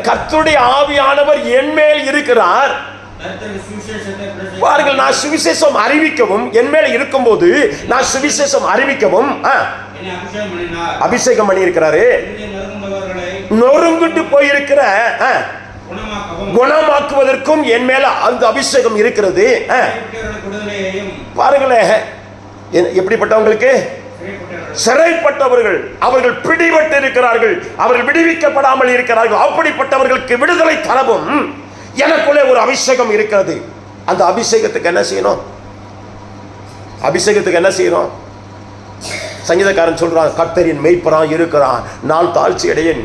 கர்த்தருடைய ஆவியானவர் என் மேல் இருக்கிறார். பாருங்கள், நான் சுவிசேஷம் அறிவிக்கவும் என் மேல இருக்கும்போது நான் சுவிசேஷம் அறிவிக்கவும் அபிஷேகம் பண்ணி இருக்கிறாரு. நொறுங்கிட்டு போயிருக்கிற குணமாக்குவதற்கும் என் மேல அந்த அபிஷேகம் இருக்கிறது. பாருங்களேன், எப்படிப்பட்டவங்களுக்கு? சிறைப்பட்டவர்கள், அவர்கள் பிடிபட்டு இருக்கிறார்கள், அவர்கள் விடுவிக்கப்படாமல் இருக்கிறார்கள். அப்படிப்பட்டவர்களுக்கு விடுதலை தரவும் எனக்குள்ளே ஒரு அபிஷேகம் இருக்கிறது. அந்த அபிஷேகத்துக்கு என்ன செய்யணும்? அபிஷேகத்துக்கு என்ன செய்யணும்? சங்கீதக்காரன் சொல்றான், கர்த்தரின் மெய்ப்பராய் இருக்கிறான், நான் தாழ்ச்சி அடையேன்.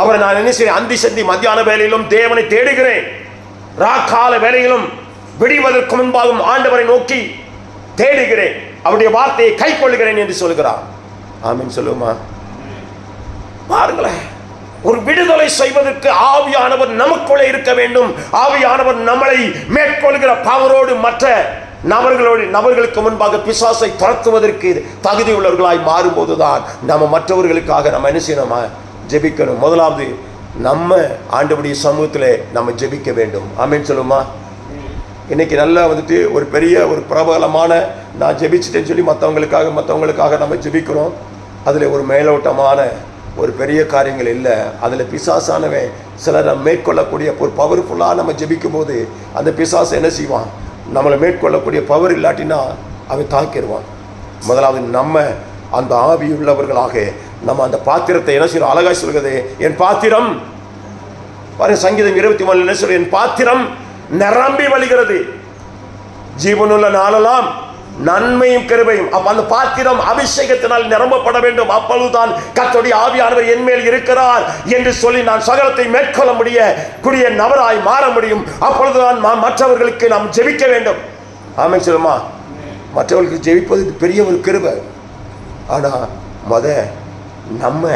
அவரை நான் என்ன செய்ய? அந்தி சந்தி மத்தியான வேலையிலும் தேவனை தேடுகிறேன், ராக்கால வேலையிலும் விடுவதற்கு முன்பாகவும் ஆண்டவரை நோக்கி தேடுகிறேன், அவருடைய வார்த்தையை கை கொள்ளுகிறேன் என்று சொல்கிறார். ஆமீன் சொல்லுமா? பாருங்களேன், ஒரு விடுதலை செய்வதற்கு ஆவியானவர் நமக்குள்ளே இருக்க வேண்டும். ஆவியானவர் நம்மளை மேற்கொள்கிற பவரோடு மற்ற நபர்களுக்கு முன்பாக பிசாசை துரத்துவதற்கு தகுதி உள்ளவர்களாய் மாறும்போதுதான் நம்ம மற்றவர்களுக்காக நம்ம என்ன செய்யணுமா? ஜெபிக்கணும். முதலாவது நம்ம ஆண்டவருடைய சமூகத்தில் நம்ம ஜெபிக்க வேண்டும். ஆமீன் சொல்லுமா? இன்னைக்கு நல்லா ஒரு பெரிய ஒரு பிரபலமான நான் ஜெபிச்சிட்டேன்னு சொல்லி மற்றவங்களுக்காக நம்ம ஜெபிக்கிறோம். அதில் ஒரு மேலோட்டமான ஒரு பெரிய காரியங்கள் இல்லை. அதில் பிசாசானவன் சிலரை மேற்கொள்ளக்கூடிய ஒரு பவர்ஃபுல்லாக நம்ம ஜெபிக்கும் போது அந்த பிசாசு என்ன செய்வான்? நம்மளை மேற்கொள்ளக்கூடிய பவர் இல்லாட்டினா அவன் தாக்கிடுவான். முதலாவது நம்ம அந்த ஆவி உள்ளவர்களாக நம்ம அந்த பாத்திரத்தை என்ன செய்யணும்? அழகாய் சொல்கிறது, என் பாத்திரம் பாருங்க, சங்கீதம் 24 என்ன சொல்ற? என் பாத்திரம் நிரம்பி வழிகிறது, ஜீவனுள்ள நாளெல்லாம் நன்மையும் கிருபையும். அப்ப அந்த பாத்திரம் அபிஷேகத்தினால் நிரம்பப்பட வேண்டும். அப்பொழுதுதான் கர்த்தருடைய ஆவியானவர் என் மேல் இருக்கிறார் என்று சொல்லி நான் சகலத்தை மேற்கொள்ள கூடிய நபராய் மாற முடியும். அப்பொழுதுதான் மற்றவர்களுக்கு நாம் ஜெபிக்க வேண்டும். ஆமென் சொல்லுமா? மற்றவர்களுக்கு ஜெபிப்பது பெரிய ஒரு கிருபை. ஆனால் நம்ம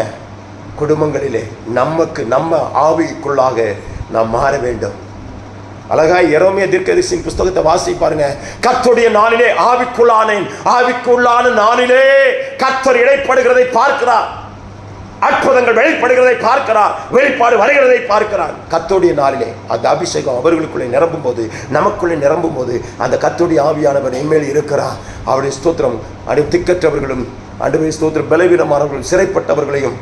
குடும்பங்களிலே நம்ம ஆவிக்குள்ளாக நாம் மாற வேண்டும். அழகாய் எரேமியா தீர்க்கதரிசியின் புஸ்தகத்தை வாசி பாருங்க. கர்த்தருடைய நாளிலே ஆவிக்குள்ளான நாளிலே கர்த்தர் இடைப்படுகிறதை பார்க்கிறார், அற்புதங்கள் வெளிப்படுகிறதை பார்க்கிறார், வெளிப்பாடு வருகிறதை பார்க்கிறார். கர்த்தருடைய நாளிலே அந்த அபிஷேகம் அவர்களுக்குள்ளே நிரம்பும் போது, நமக்குள்ளே நிரம்பும் போது அந்த கர்த்தருடைய ஆவியானவர் என்மேல் இருக்கிறார். அவருடைய ஸ்தோத்திரம். திக்கற்றவர்களும் ஆண்டவருடைய ஸ்தோத்திரம், பலவீனமானவர்களும் சிறைப்பட்டவர்களையும்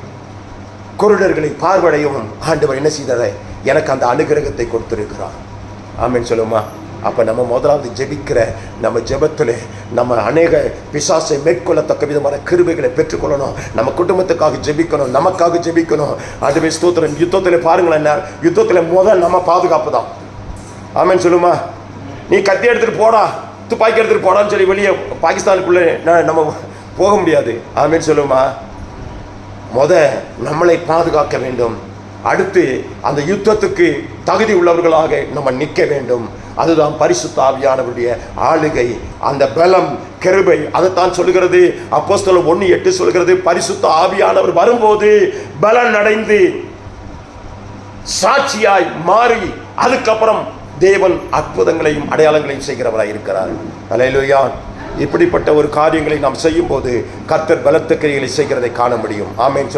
குருடர்களை பார்வையவும் ஆண்டவர் என்ன செய்தார்? எனக்கு அந்த அனுகிரகத்தை கொடுத்திருக்கிறார். ஆமென் சொல்லுமா? அப்போ நம்ம முதலாவது ஜெபிக்கிற நம்ம ஜெபத்தில் நம்ம அநேக பிசாசை மேற்கொள்ளத்தக்க விதமான கிருபைகளை பெற்றுக்கொள்ளணும். நம்ம குடும்பத்துக்காக ஜெபிக்கணும், நமக்காக ஜெபிக்கணும். அதுவே ஸ்தோத்திரம். யுத்தத்தில் பாருங்களேன், யுத்தத்தில் முதல் நம்ம பாதுகாப்பு தான். ஆமென் சொல்லுமா? நீ கத்தி எடுத்துகிட்டு போடா, துப்பாக்கி எடுத்துகிட்டு போடான்னு சொல்லி வெளியே பாகிஸ்தானுக்குள்ளே நம்ம போக முடியாது. ஆமென் சொல்லுமா? நம்மளை பாதுகாக்க வேண்டும். அடுத்து அந்த யுத்தத்துக்கு தகுதி உள்ளவர்களாக நம்ம நிற்க வேண்டும். அதுதான் பரிசுத்த ஆவியானவருடைய ஆளுகை, அந்த பலம், கிருபை. அதைத்தான் சொல்லுகிறது அப்போஸ்தலர் 1:8 சொல்கிறது, பரிசுத்த ஆவியானவர் வரும்போது பலன் அடைந்து சாட்சியாய் மாறி அதுக்கப்புறம் தேவன் அற்புதங்களையும் அடையாளங்களையும் செய்கிறவராய் இருக்கிறார். அல்லேலூயா. இப்படிப்பட்ட ஒரு காரியங்களை நாம் செய்யும் போது கர்த்தர் பலத்த கிரியைகளை செய்கிறதை காண முடியும். ஆமென்.